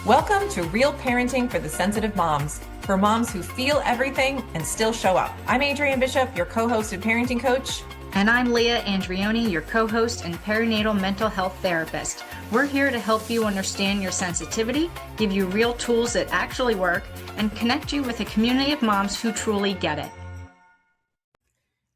Welcome to Real Parenting for the Sensitive Moms, for moms who feel everything and still show up. I'm Adrienne Bishop, your co-host and parenting coach. And I'm Leah Andrioni, your co-host and perinatal mental health therapist. We're here to help you understand your sensitivity, give you real tools that actually work, and connect you with a community of moms who truly get it.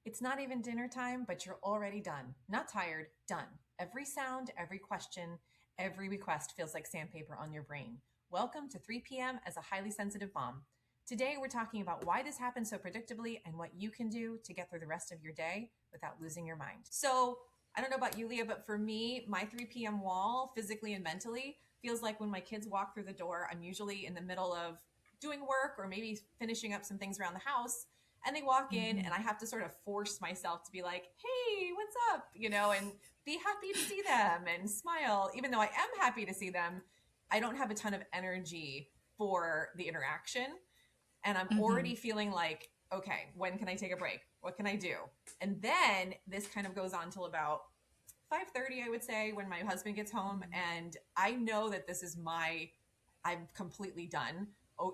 It's not even dinner time, but you're already done. Not tired, done. Every sound, every question, every request feels like sandpaper on your brain. Welcome to 3 p.m. as a highly sensitive mom. Today, we're talking about why this happens so predictably and what you can do to get through the rest of your day without losing your mind. So I don't know about you, Leah, but for me, my 3 p.m. wall, physically and mentally, feels like when my kids walk through the door, I'm usually in the middle of doing work or maybe finishing up some things around the house. And they walk in and I have to sort of force myself to be like, hey, what's up? And be happy to see them and smile. Even though I am happy to see them, I don't have a ton of energy for the interaction. And I'm already feeling like, okay, when can I take a break? What can I do? And then this kind of goes on till about 5:30, I would say, when my husband gets home. And I know that I'm completely done,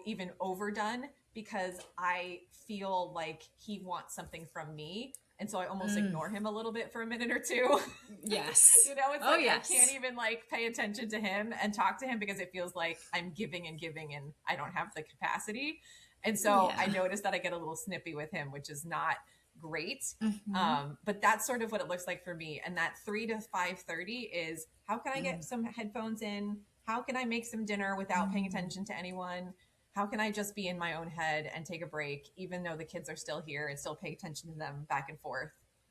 even overdone, because I feel like he wants something from me. And so I almost ignore him a little bit for a minute or two. Yes. It's yes. I can't even pay attention to him and talk to him because it feels like I'm giving and I don't have the capacity. And so I noticed that I get a little snippy with him, which is not great. But that's sort of what it looks like for me. And that 3 to 5:30 is, how can I get some headphones in? How can I make some dinner without paying attention to anyone? How can I just be in my own head and take a break, even though the kids are still here, and still pay attention to them back and forth?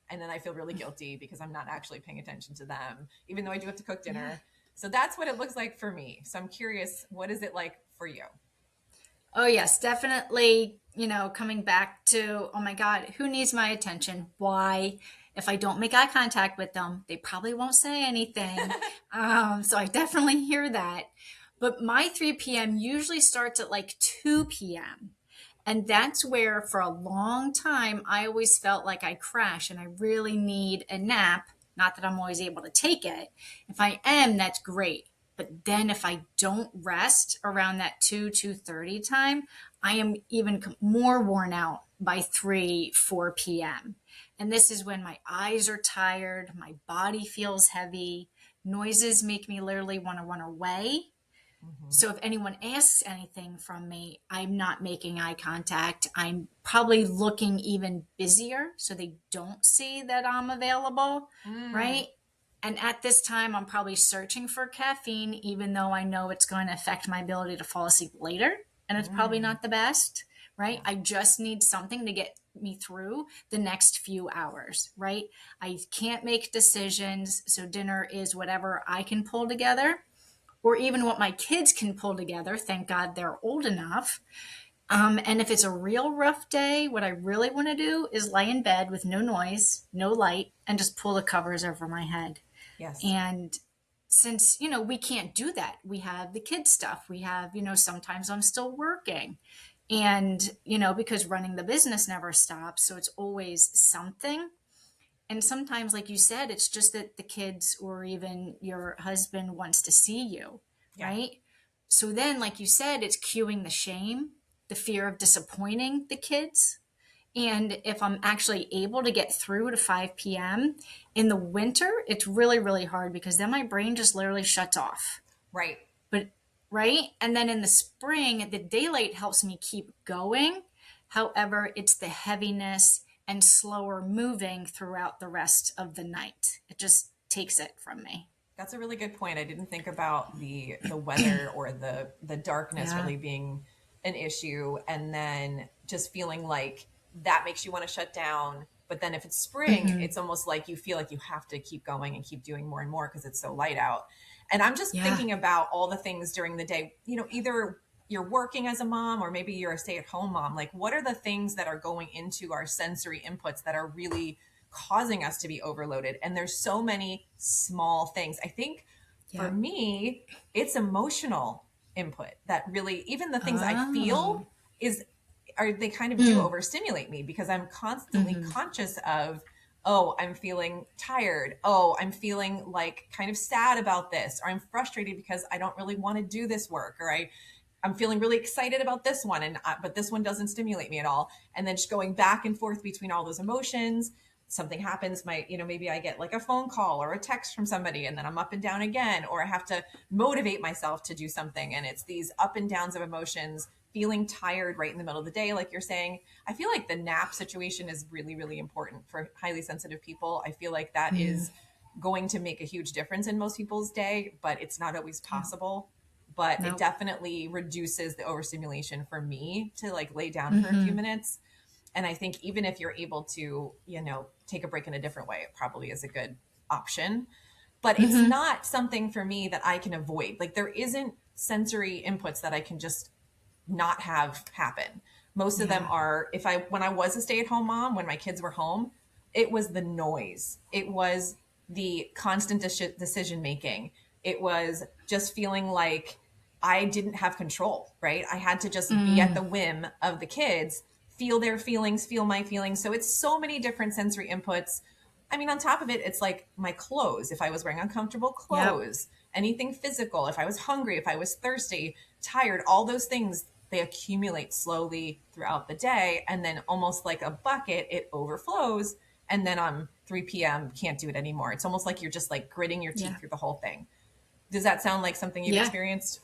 And then I feel really guilty because I'm not actually paying attention to them, even though I do have to cook dinner. Yeah. So that's what it looks like for me. So I'm curious, what is it like for you? Oh, yes, definitely. Coming back to, oh my God, who needs my attention? Why? If I don't make eye contact with them, they probably won't say anything. So I definitely hear that. But my 3 p.m. usually starts at like 2 p.m. And that's where, for a long time, I always felt like I crash and I really need a nap. Not that I'm always able to take it. If I am, that's great. But then if I don't rest around that 2:30 time, I am even more worn out by 4 p.m. And this is when my eyes are tired, my body feels heavy, noises make me literally want to run away. So if anyone asks anything from me, I'm not making eye contact. I'm probably looking even busier so they don't see that I'm available, right? And at this time, I'm probably searching for caffeine, even though I know it's going to affect my ability to fall asleep later. And it's probably not the best, right? I just need something to get me through the next few hours, right? I can't make decisions. So dinner is whatever I can pull together, or even what my kids can pull together. Thank God they're old enough. And if it's a real rough day, what I really want to do is lie in bed with no noise, no light, and just pull the covers over my head. Yes. And since, we can't do that, we have the kids stuff. We have, sometimes I'm still working. And, because running the business never stops. So it's always something. And sometimes, like you said, it's just that the kids or even your husband wants to see you, right? So then, like you said, it's cueing the shame, the fear of disappointing the kids. And if I'm actually able to get through to 5 p.m. in the winter, it's really, really hard because then my brain just literally shuts off. Right. Right? And then in the spring, the daylight helps me keep going. However, it's the heaviness and slower moving throughout the rest of the night. It just takes it from me. That's a really good point. I didn't think about the weather or the darkness really being an issue. And then just feeling like that makes you want to shut down. But then if it's spring, it's almost like you feel like you have to keep going and keep doing more and more because it's so light out. And I'm just thinking about all the things during the day, either you're working as a mom or maybe you're a stay-at-home mom. Like, what are the things that are going into our sensory inputs that are really causing us to be overloaded? And there's so many small things. I think for me, it's emotional input that really, even the things I feel they kind of do overstimulate me because I'm constantly conscious of oh, I'm feeling tired. Oh, I'm feeling like kind of sad about this, or I'm frustrated because I don't really want to do this work, or I'm feeling really excited about this one, but this one doesn't stimulate me at all. And then just going back and forth between all those emotions. Something happens, maybe I get like a phone call or a text from somebody, and then I'm up and down again, or I have to motivate myself to do something. And it's these up and downs of emotions, feeling tired right in the middle of the day, like you're saying. I feel like the nap situation is really, really important for highly sensitive people. I feel like that is going to make a huge difference in most people's day, but it's not always Yeah. possible. But it Nope. definitely reduces the overstimulation for me to like lay down for a few Mm-hmm. minutes. And I think even if you're able to, take a break in a different way, it probably is a good option. But it's Mm-hmm. not something for me that I can avoid. Like there isn't sensory inputs that I can just not have happen. Most of them Yeah. are, when I was a stay-at-home mom, when my kids were home, it was the noise. It was the constant decision making. It was just feeling like I didn't have control, right? I had to just be at Mm. the whim of the kids, feel their feelings, feel my feelings. So it's so many different sensory inputs. I mean, on top of it, it's like my clothes. If I was wearing uncomfortable Yep. clothes, anything physical, if I was hungry, if I was thirsty, tired, all those things, they accumulate slowly throughout the day. And then almost like a bucket, it overflows. And then on 3 p.m., can't do it anymore. It's almost like you're just like gritting your Yeah. teeth through the whole thing. Does that sound like something you've Yeah. experienced?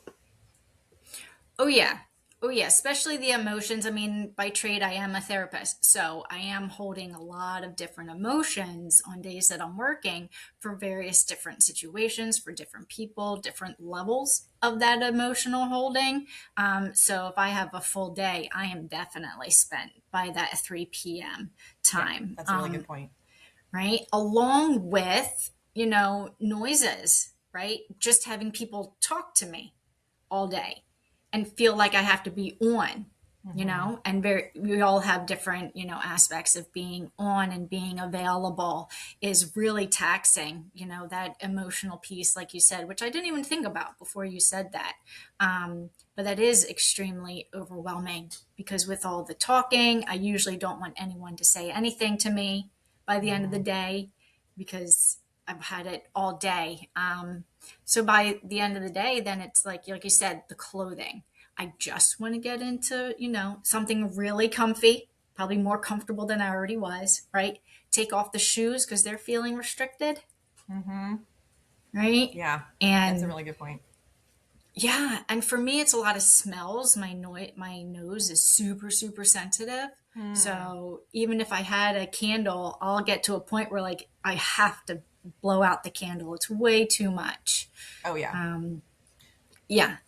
Oh yeah. Oh yeah, especially the emotions. I mean, by trade I am a therapist, so I am holding a lot of different emotions on days that I'm working for various different situations, for different people, different levels of that emotional holding. So if I have a full day, I am definitely spent by that 3 p.m. Yeah, time. that's a really good point. Right? Along with, noises, right? Just having people talk to me all day and feel like I have to be on, Mm-hmm. and we all have different, aspects of being on and being available is really taxing, that emotional piece, like you said, which I didn't even think about before you said that. But that is extremely overwhelming because with all the talking, I usually don't want anyone to say anything to me by the end of the Mm-hmm. day because I've had it all day. So by the end of the day, then it's like you said, the clothing. I just want to get into, something really comfy, probably more comfortable than I already was, right? Take off the shoes because they're feeling restricted, Mm-hmm. right? Yeah, that's a And really good point. yeah, and for me, it's a lot of smells. My nose is super, super sensitive. Hmm. So even if I had a candle, I'll get to a point where like I have to blow out the candle. It's way too much. Oh, yeah, Um, yeah.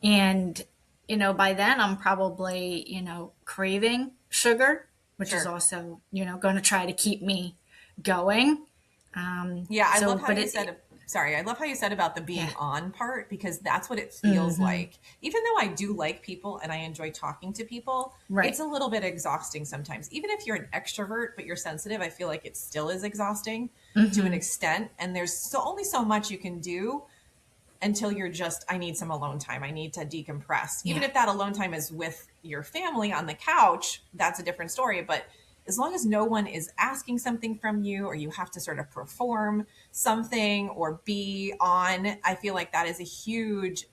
And, by then I'm probably, craving sugar, which is sure. also, going to try to keep me going. Yeah, I So, love how but you said, sorry, I love how you said about the yeah. being on part because that's what it feels Hmm. like. Even though I do like people and I enjoy talking to people, it's Right. a little bit exhausting sometimes. Even if you're an extrovert but you're sensitive, I feel like it still is exhausting to an Hmm. extent. And there's only so much you can do until you're just, I need some alone time. I need to decompress. Even Yeah. if that alone time is with your family on the couch, that's a different story. But as long as no one is asking something from you or you have to sort of perform something or be on, I feel like that is a huge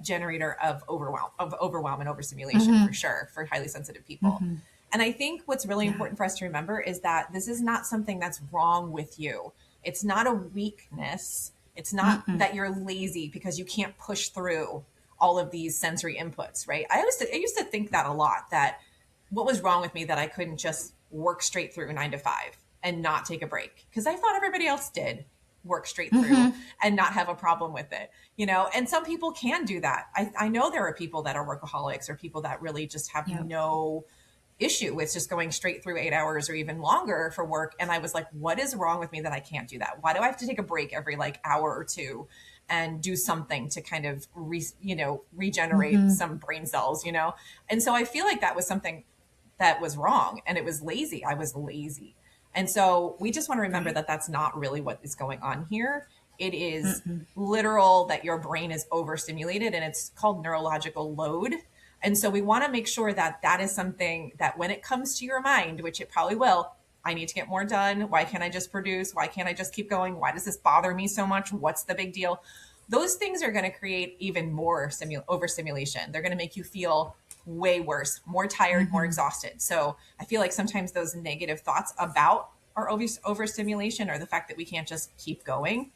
generator of overwhelm and overstimulation for Hmm. sure for highly sensitive people. Hmm. And I think what's really Yeah. important for us to remember is that this is not something that's wrong with you. It's not a weakness. It's not Mm-mm. that you're lazy because you can't push through all of these sensory inputs, right? I used to think that a lot, that what was wrong with me that I couldn't just work straight through 9 to 5 and not take a break because I thought everybody else did work straight through Hmm. and not have a problem with it, and some people can do that. I know there are people that are workaholics or people that really just have Yep. no issue with just going straight through 8 hours or even longer for work. And I was like, what is wrong with me that I can't do that? Why do I have to take a break every like hour or two and do something to kind of regenerate Hmm. some brain cells? And so I feel like that was something that was wrong and it was lazy. I was lazy. And so we just want to remember Right. that that's not really what is going on here. It is Mm-mm. literal that your brain is overstimulated and it's called neurological load. And so we want to make sure that that is something that when it comes to your mind, which it probably will, I need to get more done. Why can't I just produce? Why can't I just keep going? Why does this bother me so much? What's the big deal? Those things are going to create even more overstimulation. They're going to make you feel way worse, more tired, more exhausted. So I feel like sometimes those negative thoughts about our overstimulation or the fact that we can't just keep going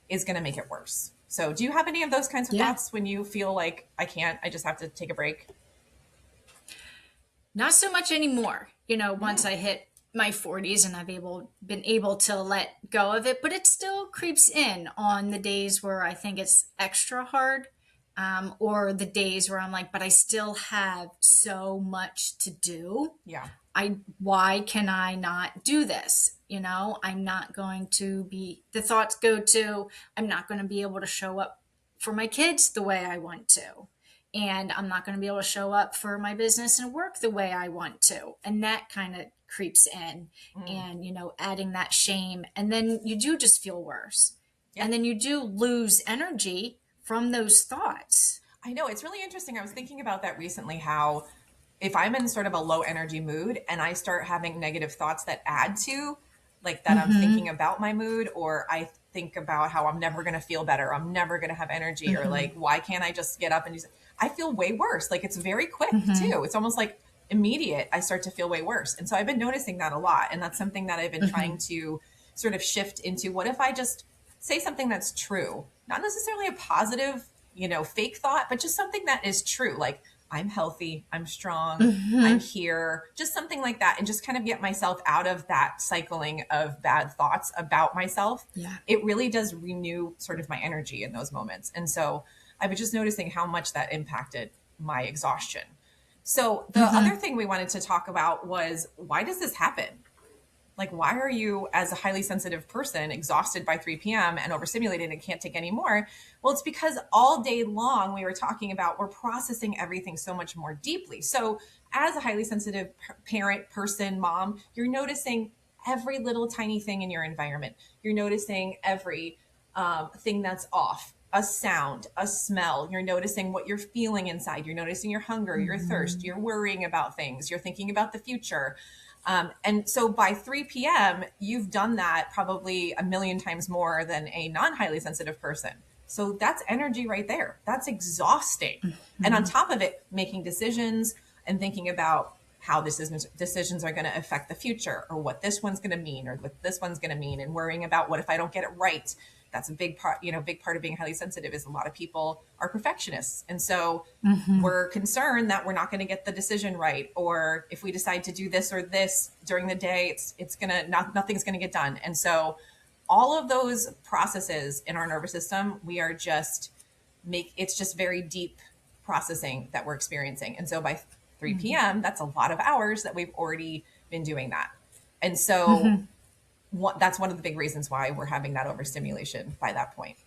is going to make it worse. So do you have any of those kinds of Yeah. thoughts when you feel like I can't, I just have to take a break? Not so much anymore. Once I hit my 40s and been able to let go of it, but it still creeps in on the days where I think it's extra hard, or the days where I'm like, but I still have so much to do. Yeah. Why can I not do this? I'm not going to be, the thoughts go to, I'm not going to be able to show up for my kids the way I want to. And I'm not going to be able to show up for my business and work the way I want to. And that kind of creeps in and, adding that shame. And then you do just feel worse. Yeah. And then you do lose energy from those thoughts. I know, it's really interesting. I was thinking about that recently, how if I'm in sort of a low energy mood and I start having negative thoughts that add to like that, I'm thinking about my mood, or I think about how I'm never going to feel better. I'm never going to have energy, or like, why can't I just get up and do something? I feel way worse. Like it's very quick too. It's almost like immediate. I start to feel way worse. And so I've been noticing that a lot. And that's something that I've been trying to sort of shift into. What if I just say something that's true, not necessarily a positive, fake thought, but just something that is true. Like, I'm healthy, I'm strong, I'm here, just something like that. And just kind of get myself out of that cycling of bad thoughts about myself. Yeah. It really does renew sort of my energy in those moments. And so I was just noticing how much that impacted my exhaustion. So the other thing we wanted to talk about was, why does this happen? Like, why are you, as a highly sensitive person, exhausted by 3 p.m. and overstimulated and can't take any more? Well, it's because all day long we were talking about, we're processing everything so much more deeply. So as a highly sensitive parent, person, mom, you're noticing every little tiny thing in your environment. You're noticing every thing that's off, a sound, a smell. You're noticing what you're feeling inside. You're noticing your hunger, your thirst. You're worrying about things. You're thinking about the future. And so by 3 p.m., you've done that probably a million times more than a non-highly sensitive person. So that's energy right there. That's exhausting. And on top of it, making decisions and thinking about how decisions are going to affect the future, or what this one's going to mean, or what this one's going to mean, and worrying about what if I don't get it right. That's a big part, big part of being highly sensitive is a lot of people are perfectionists. And so we're concerned that we're not going to get the decision right. Or if we decide to do this or this during the day, nothing's going to get done. And so all of those processes in our nervous system, it's just very deep processing that we're experiencing. And so by 3 p.m., that's a lot of hours that we've already been doing that. And so that's one of the big reasons why we're having that overstimulation by that point.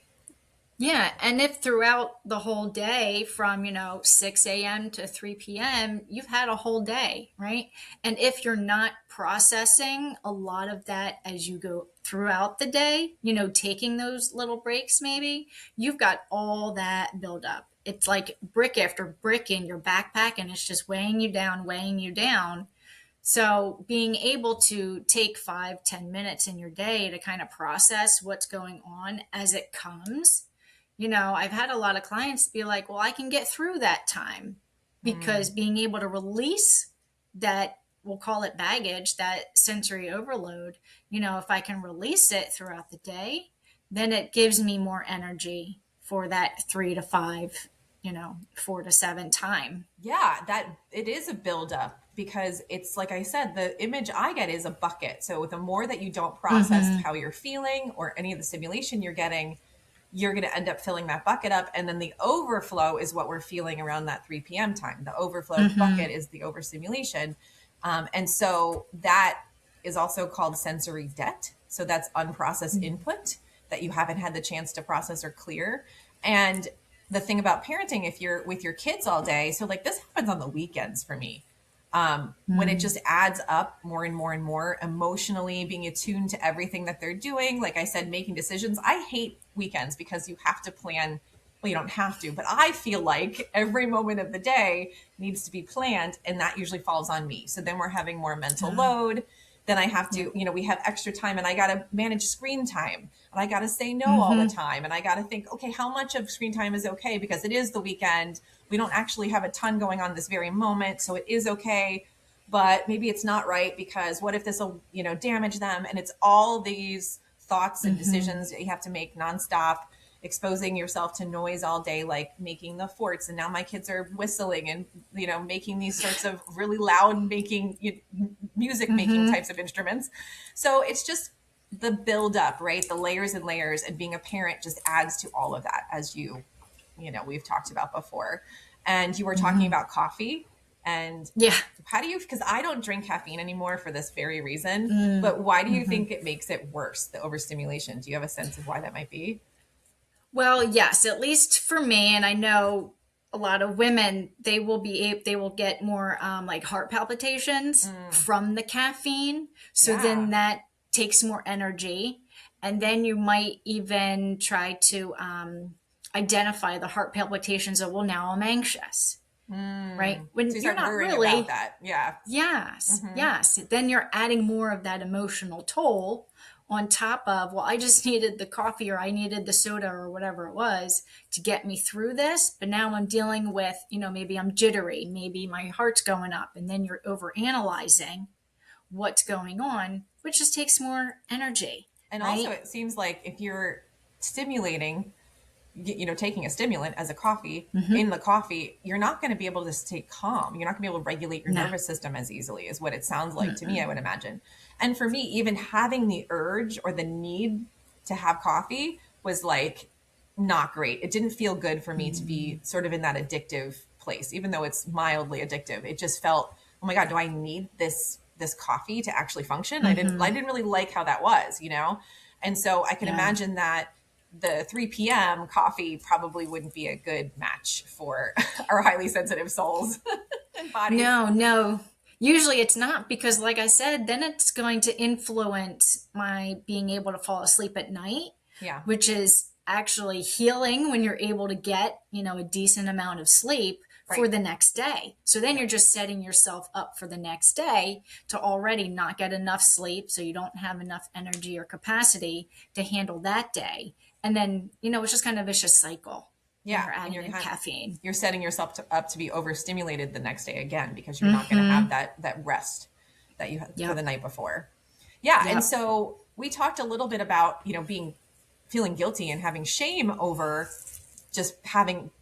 Yeah. And if throughout the whole day from, 6 a.m. to 3 p.m., you've had a whole day, right? And if you're not processing a lot of that as you go throughout the day, taking those little breaks, maybe you've got all that buildup. It's like brick after brick in your backpack, and it's just weighing you down, weighing you down. So being able to take 5-10 minutes in your day to kind of process what's going on as it comes. I've had a lot of clients be like, well, I can get through that time because being able to release that, we'll call it baggage, that sensory overload, if I can release it throughout the day, then it gives me more energy for that 3 to 5, 4 to 7 time. Yeah, that it is a buildup, because it's like I said, the image I get is a bucket. So the more that you don't process how you're feeling or any of the stimulation you're getting, you're going to end up filling that bucket up. And then the overflow is what we're feeling around that 3 p.m. time. The overflow bucket is the overstimulation. And so that is also called sensory debt. So that's unprocessed input that you haven't had the chance to process or clear. And the thing about parenting, if you're with your kids all day, so like this happens on the weekends for me. When it just adds up more and more and more emotionally, being attuned to everything that they're doing. Like I said, making decisions. I hate weekends because you have to plan. Well, you don't have to, but I feel like every moment of the day needs to be planned, and that usually falls on me. So then we're having more mental load. then I have to, we have extra time and I got to manage screen time and I got to say no all the Mm-hmm. time. And I got to think, okay, how much of screen time is okay? Because it is the weekend. We don't actually have a ton going on this very moment. So it is okay. But maybe it's not right because what if this will, damage them? And it's all these thoughts and Mm-hmm. decisions that you have to make nonstop, exposing yourself to noise all day, like making the forts. And now my kids are whistling and, making these sorts of really loud music making Mm-hmm. types of instruments. So it's just the build up, right? The layers and layers, and being a parent just adds to all of that, as we've talked about before. And you were talking Mm-hmm. about coffee and Yeah. how do you, because I don't drink caffeine anymore for this very reason, but why do you Mm-hmm. think it makes it worse, the overstimulation? Do you have a sense of why that might be? Well, yes, at least for me, and I know a lot of women, they will get more like heart palpitations Mm, from the caffeine. So then yeah. that takes more energy, and then you might even try to identify the heart palpitations of, well, now I'm anxious, right? So When you you're start not worrying about really. that. Yeah. Yes, Hmm. yes. Then you're adding more of that emotional toll on top of, well, I just needed the coffee or I needed the soda or whatever it was to get me through this. But now I'm dealing with, maybe I'm jittery, maybe my heart's going up, and then you're over analyzing what's going on, which just takes more energy, And also, right? it seems like if you're stimulating, taking a stimulant as a coffee, Mm-hmm. in the coffee, you're not going to be able to stay calm. You're not going to be able to regulate your No. nervous system as easily, is what it sounds like to me, I Mm-mm. would imagine. And for me, even having the urge or the need to have coffee was like not great. It didn't feel good for me to be sort of in that addictive place, even though it's mildly addictive. It just felt, oh my God, do I need this coffee to actually function? I Mm-hmm. didn't really like how that was, And so I can Yeah. imagine that the 3 p.m. coffee probably wouldn't be a good match for our highly sensitive souls and bodies. No, no. Usually it's not because, like I said, then it's going to influence my being able to fall asleep at night, Yeah. which is actually healing when you're able to get, a decent amount of sleep for Right. the next day. So then Yep. you're just setting yourself up for the next day to already not get enough sleep. So you don't have enough energy or capacity to handle that day. And then, it's just kind of a vicious cycle when Yeah. you're And adding in caffeine. you're setting yourself up to be overstimulated the next day again because you're not going to have Mm-hmm. that rest that you had for the Yep. night before. Yeah. And Yep. so we talked a little bit about, feeling guilty and having shame over just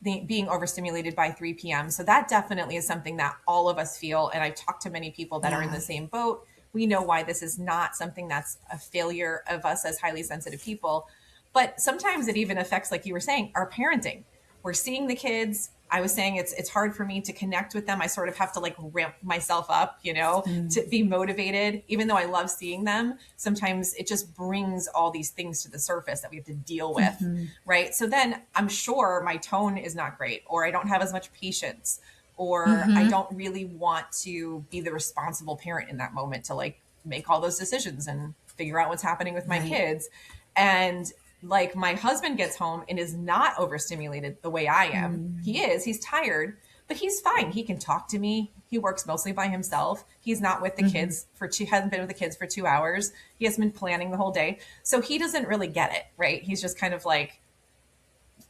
being overstimulated by 3 p.m. So that definitely is something that all of us feel. And I've talked to many people that are in Yeah. the same boat. We know why this is not something that's a failure of us as highly sensitive people. But sometimes it even affects, like you were saying, our parenting. We're seeing the kids. I was saying it's hard for me to connect with them. I sort of have to like ramp myself up, to be motivated. Even though I love seeing them, sometimes it just brings all these things to the surface that we have to deal with, Mm-hmm. right? So then I'm sure my tone is not great, or I don't have as much patience, or I Mm-hmm. don't really want to be the responsible parent in that moment to like make all those decisions and figure out what's happening with my Right. kids. And like my husband gets home and is not overstimulated the way I am. He's tired, but he's fine. He can talk to me. He works mostly by himself. He's not with the Mm-hmm. kids hasn't been with the kids for 2 hours. He hasn't been planning the whole day. So he doesn't really get it, right? He's just kind of like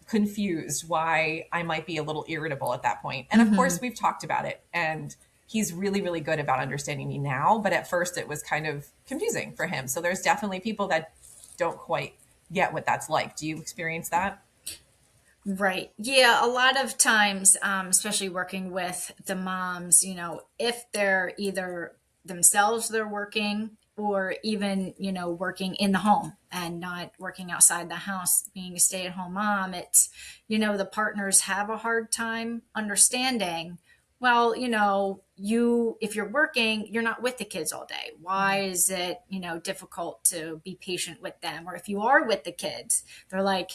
confused why I might be a little irritable at that point. And of Mm-hmm. course, we've talked about it, and he's really, really good about understanding me now. But at first, it was kind of confusing for him. So there's definitely people that don't quite get what that's like. Do you experience that? Right. Yeah. A lot of times, especially working with the moms, if they're either themselves, they're working, or even, working in the home and not working outside the house, being a stay at home mom, it's, the partners have a hard time understanding. Well, if you're working, you're not with the kids all day. Why Mm-hmm. is it, difficult to be patient with them? Or if you are with the kids, they're like,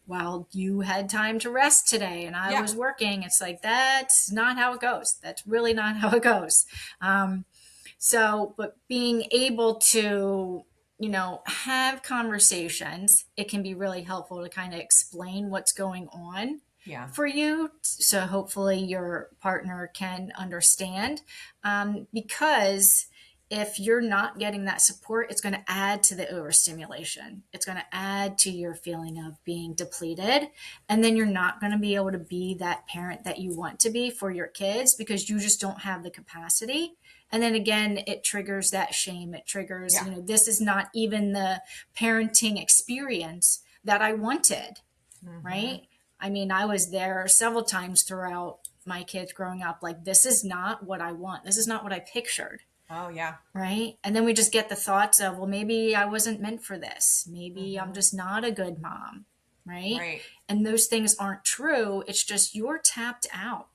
well, you had time to rest today and I Yeah. was working. It's like, that's not how it goes. That's really not how it goes. But being able to, have conversations, it can be really helpful to kind of explain what's going on Yeah. for you. So hopefully your partner can understand. Because if you're not getting that support, it's going to add to the overstimulation. It's going to add to your feeling of being depleted. And then you're not going to be able to be that parent that you want to be for your kids because you just don't have the capacity. And then again, it triggers that shame. It triggers, Yeah. this is not even the parenting experience that I wanted, Mm-hmm. right? I mean, I was there several times throughout my kids growing up, like, this is not what I want. This is not what I pictured. Oh, yeah. Right. And then we just get the thoughts of, well, maybe I wasn't meant for this. Maybe I'm Mm-hmm. just not a good mom. Right. Right. And those things aren't true. It's just you're tapped out.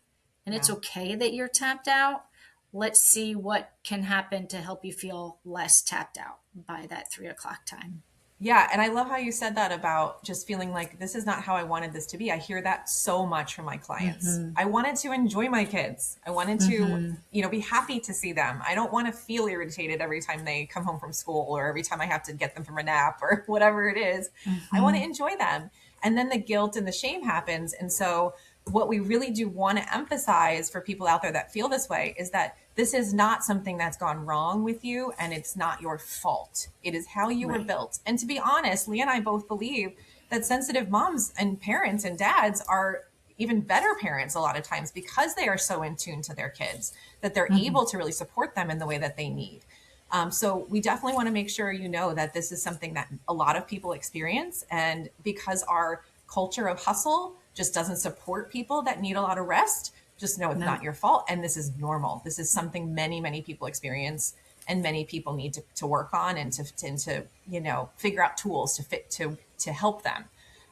And it's Yeah. okay that you're tapped out. Let's see what can happen to help you feel less tapped out by that 3 o'clock time. Yeah, and I love how you said that about just feeling like this is not how I wanted this to be. I hear that so much from my clients. Mm-hmm. I wanted to enjoy my kids. I wanted to, Mm-hmm. be happy to see them. I don't want to feel irritated every time they come home from school or every time I have to get them from a nap or whatever it is. I want to Mm-hmm. enjoy them. And then the guilt and the shame happens. And so what we really do want to emphasize for people out there that feel this way is that this is not something that's gone wrong with you and it's not your fault. It is how you were Right. built. And to be honest, Leah and I both believe that sensitive moms and parents and dads are even better parents a lot of times because they are so in tune to their kids that they're Mm-hmm. able to really support them in the way that they need. So we definitely want to make sure you know that this is something that a lot of people experience. And because our culture of hustle just doesn't support people that need a lot of rest, just know it's No. not your fault. And this is normal. This is something many, many people experience and many people need to work on and to figure out tools to help them.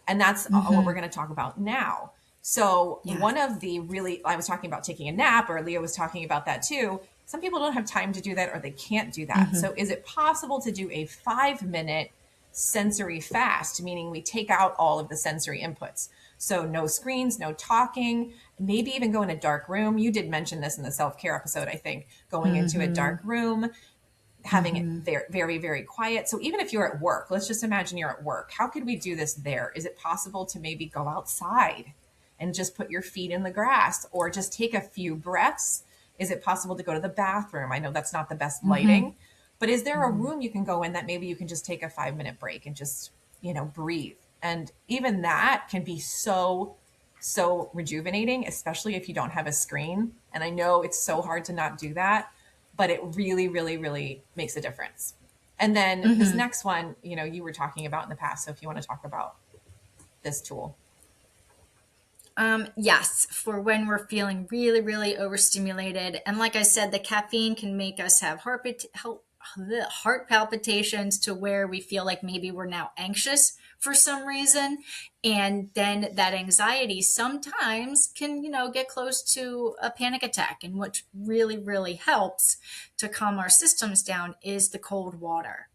And that's what we're Mm-hmm. going to talk about now. So Yeah. one of the really, I was talking about taking a nap, or Leah was talking about that too. Some people don't have time to do that or they can't do that. Mm-hmm. So is it possible to do a 5 minute sensory fast, meaning we take out all of the sensory inputs? So no screens, no talking, maybe even go in a dark room. You did mention this in the self-care episode, I think, going into a Mm-hmm. dark room, having it Mm-hmm. very, very, very quiet. So even if you're at work, let's just imagine you're at work. How could we do this there? Is it possible to maybe go outside and just put your feet in the grass or just take a few breaths? Is it possible to go to the bathroom? I know that's not the best Mm-hmm. lighting, but is there a Mm-hmm. room you can go in that maybe you can just take a 5 minute break and just, breathe? And even that can be so rejuvenating, especially if you don't have a screen. And I know it's so hard to not do that, but it really, really, really makes a difference. And then this Mm-hmm. next one, you were talking about in the past. So if you want to talk about this tool. Yes, for when we're feeling really, really overstimulated. And like I said, the caffeine can make us have heart palpitations to where we feel like maybe we're now anxious for some reason. And then that anxiety sometimes can, get close to a panic attack. And what really, really helps to calm our systems down is the cold water,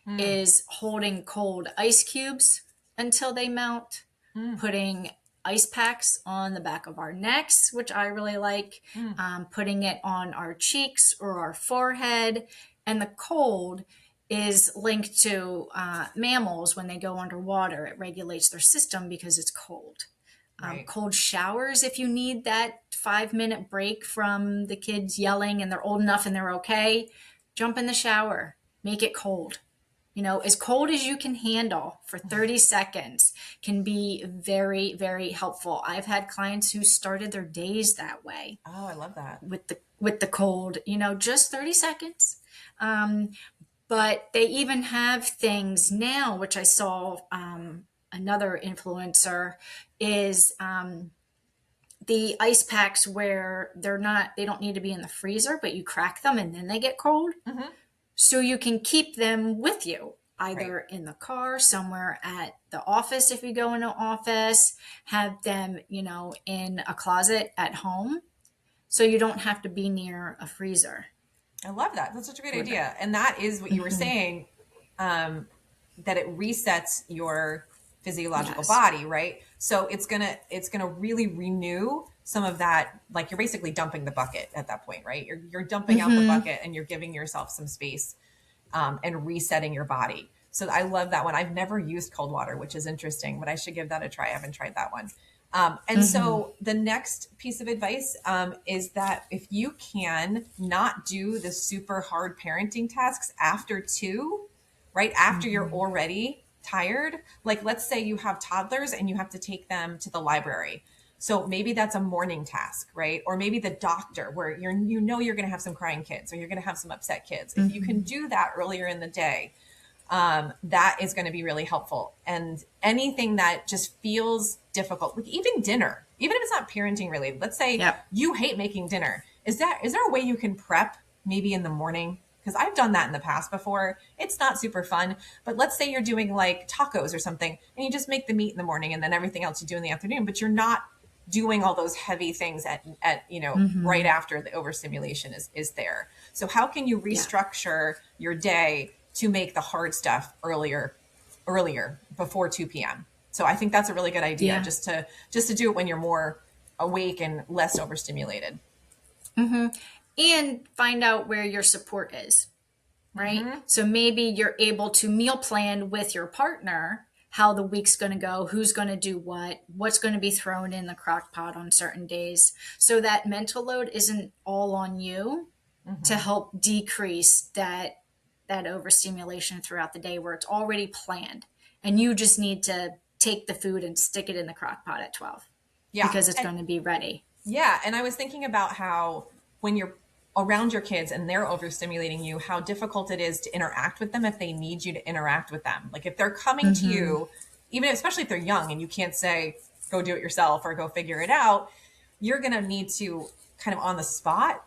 Mm, is holding cold ice cubes until they melt, mm, putting ice packs on the back of our necks, which I really like, mm. putting it on our cheeks or our forehead. And the cold is linked to mammals when they go underwater. It regulates their system because it's cold. Right. Cold showers, if you need that 5 minute break from the kids yelling and they're old enough and they're okay, jump in the shower, make it cold. As cold as you can handle for 30 seconds can be very, very helpful. I've had clients who started their days that way Oh, I love that. with the cold, just 30 seconds. But they even have things now, which I saw another influencer is the ice packs where they don't need to be in the freezer, but you crack them and then they get cold. Hmm. So you can keep them with you, Right. either in the car, somewhere at the office if you go in an office, have them, in a closet at home. So you don't have to be near a freezer I love that. That's such a great for them. idea. And that is what you were Mhm. saying, um, that it resets your physiological Yes. body, right? So it's gonna really renew some of that. Like you're basically dumping the bucket at that point, right? You're dumping out the Hmm. bucket and you're giving yourself some space, and resetting your body. So I love that one. I've never used cold water, which is interesting, but I should give that a try. I haven't tried that one. And so the next piece of advice is that if you can not do the super hard parenting tasks after 2, right after you're already tired, like let's say you have toddlers and you have to take them to the library. So maybe that's a morning task, right? Or maybe the doctor where you're going to have some crying kids or you're going to have some upset kids. If you can do that earlier in the day, that is going to be really helpful. And anything that just feels difficult, like even dinner, even if it's not parenting related, let's say Yep. you hate making dinner. Is there a way you can prep maybe in the morning? Because I've done that in the past before. It's not super fun, but let's say you're doing like tacos or something and you just make the meat in the morning and then everything else you do in the afternoon, but you're not doing all those heavy things at right after the overstimulation is there. So how can you Yeah. restructure your day to make the hard stuff earlier before 2 p.m. So I think that's a really good idea, Yeah. just to do it when you're more awake and less overstimulated. And find out where your support is, right? So maybe you're able to meal plan with your partner how the week's going to go, who's going to do what's going to be thrown in the crock pot on certain days. So that mental load isn't all on you to help decrease that overstimulation throughout the day where it's already planned. And you just need to take the food and stick it in the crock pot at 12 Yeah. because it's going to be ready. Yeah. And I was thinking about how when you're around your kids and they're overstimulating you, how difficult it is to interact with them if they need you to interact with them. Like if they're coming to you, even especially if they're young and you can't say, go do it yourself or go figure it out, you're going to need to kind of on the spot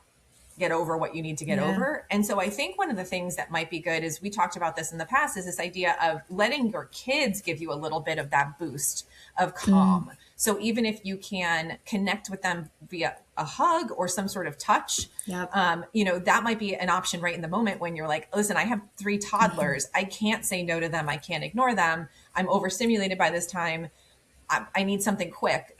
get over what you need to get over. And so I think one of the things that might be good is we talked about this in the past is this idea of letting your kids give you a little bit of that boost of calm. So even if you can connect with them via a hug or some sort of touch, Yep. that might be an option right in the moment when you're like, listen, I have 3 toddlers. I can't say no to them. I can't ignore them. I'm overstimulated by this time. I need something quick,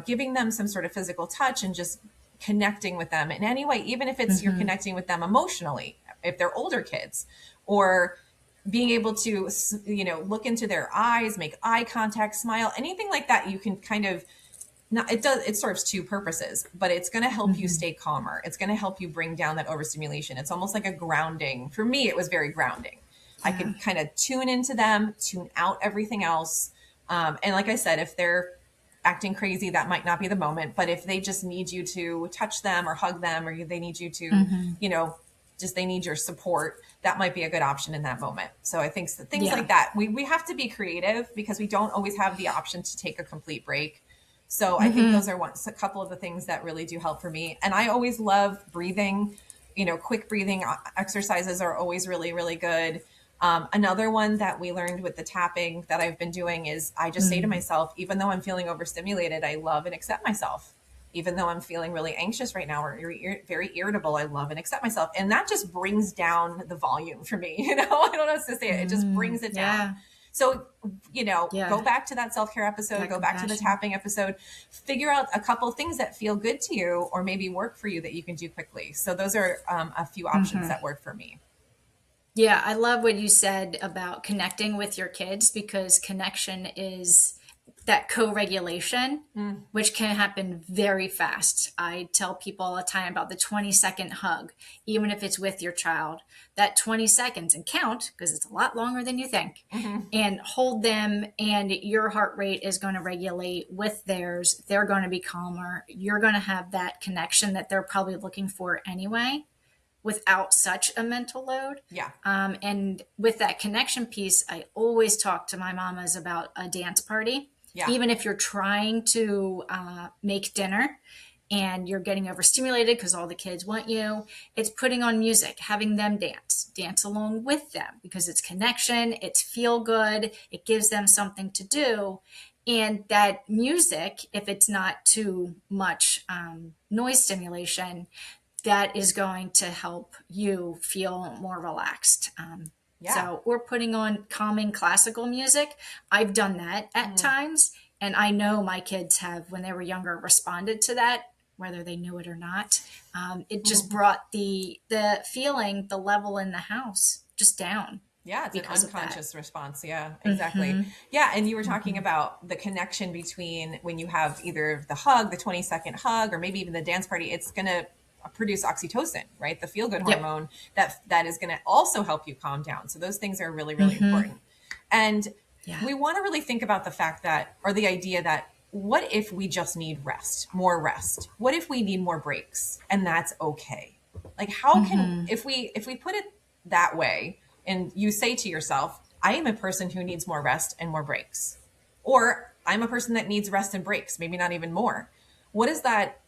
giving them some sort of physical touch and just connecting with them in any way, even if it's you're connecting with them emotionally, if they're older kids, or being able to, look into their eyes, make eye contact, smile, anything like that. You can kind of not, it serves 2 purposes, but it's going to help you stay calmer. It's going to help you bring down that overstimulation. It's almost like a grounding. For me, it was very grounding. I could kind of tune into them, tune out everything else. And like I said, if they're acting crazy, that might not be the moment. But if they just need you to touch them or hug them, or they need you to, just they need your support, that might be a good option in that moment. So I think things like that, we have to be creative because we don't always have the option to take a complete break. So I think those are a couple of the things that really do help for me. And I always love breathing, quick breathing exercises are always really, really good. Another one that we learned with the tapping that I've been doing is I just say to myself, even though I'm feeling overstimulated, I love and accept myself. Even though I'm feeling really anxious right now or very irritable, I love and accept myself. And that just brings down the volume for me. I don't know how to say it. It just brings it down. So, go back to that self-care episode, go back to the tapping episode, figure out a couple things that feel good to you or maybe work for you that you can do quickly. So those are a few options that work for me. Yeah, I love what you said about connecting with your kids because connection is that co-regulation, which can happen very fast. I tell people all the time about the 20-second hug, even if it's with your child, that 20 seconds and count because it's a lot longer than you think and hold them and your heart rate is going to regulate with theirs. They're going to be calmer. You're going to have that connection that they're probably looking for anyway, without such a mental load. Yeah. And with that connection piece, I always talk to my mamas about a dance party. Yeah. Even if you're trying to make dinner and you're getting overstimulated because all the kids want you, it's putting on music, having them dance along with them because it's connection, it's feel good, it gives them something to do. And that music, if it's not too much noise stimulation, that is going to help you feel more relaxed. So we're putting on calming classical music. I've done that at times. And I know my kids have, when they were younger, responded to that, whether they knew it or not. It just brought the feeling, the level in the house just down. Yeah, it's an because of that. unconscious response. Yeah, exactly. Yeah, and you were talking about the connection between when you have either the hug, the 20-second hug, or maybe even the dance party, it's going to produce oxytocin, right? The feel-good Yep. hormone that is going to also help you calm down. So those things are really, really important. And Yeah. we want to really think about the fact that, or the idea that, what if we just need rest, more rest? What if we need more breaks? And that's okay. Like, how can, if we put it that way, and you say to yourself, I am a person who needs more rest and more breaks, or I'm a person that needs rest and breaks, maybe not even more. What does that,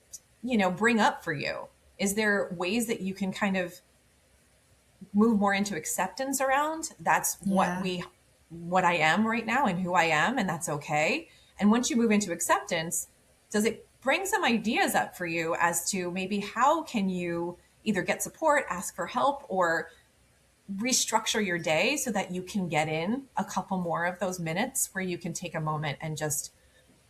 bring up for you? Is there ways that you can kind of move more into acceptance around? That's Yeah. what I am right now and who I am, and that's okay. And once you move into acceptance, does it bring some ideas up for you as to maybe how can you either get support, ask for help, or restructure your day so that you can get in a couple more of those minutes where you can take a moment and just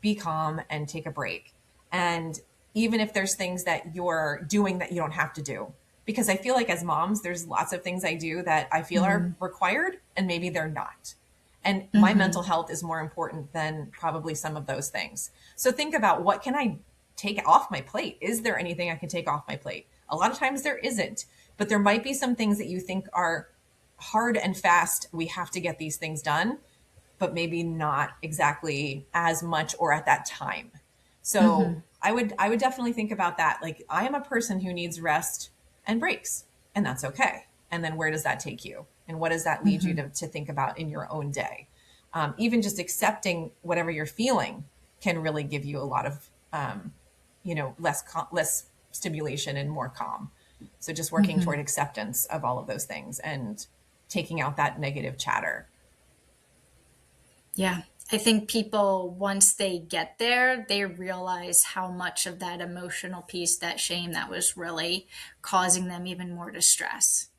be calm and take a break? And even if there's things that you're doing that you don't have to do, because I feel like as moms, there's lots of things I do that I feel are required and maybe they're not. And my mental health is more important than probably some of those things. So think about, what can I take off my plate? Is there anything I can take off my plate? A lot of times there isn't, but there might be some things that you think are hard and fast. We have to get these things done, but maybe not exactly as much or at that time. So I would definitely think about that. Like, I am a person who needs rest and breaks, and that's okay. And then where does that take you? And what does that lead you to think about in your own day? Even just accepting whatever you're feeling can really give you a lot of, less stimulation and more calm. So just working toward acceptance of all of those things and taking out that negative chatter. Yeah. I think people, once they get there, they realize how much of that emotional piece, that shame, that was really causing them even more distress.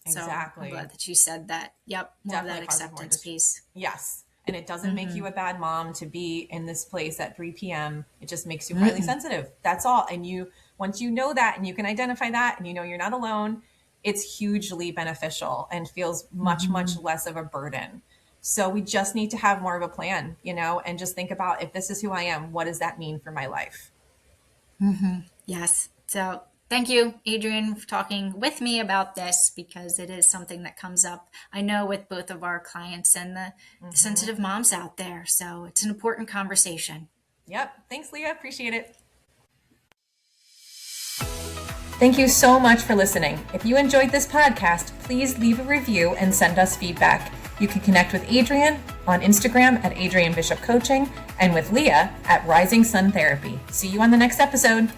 Exactly. So I'm glad that you said that. Yep. More of that acceptance piece. Yes. And it doesn't make you a bad mom to be in this place at 3 p.m. It just makes you highly sensitive. That's all. And once you know that and you can identify that and you're not alone, it's hugely beneficial and feels much, much less of a burden. So we just need to have more of a plan, and just think about, if this is who I am, what does that mean for my life? Yes. So thank you, Adrienne, for talking with me about this, because it is something that comes up, I know, with both of our clients and the sensitive moms out there. So it's an important conversation. Yep. Thanks, Leah. Appreciate it. Thank you so much for listening. If you enjoyed this podcast, please leave a review and send us feedback. You can connect with Adrienne on Instagram at Adrienne Bishop Coaching and with Leah at Rising Sun Therapy. See you on the next episode.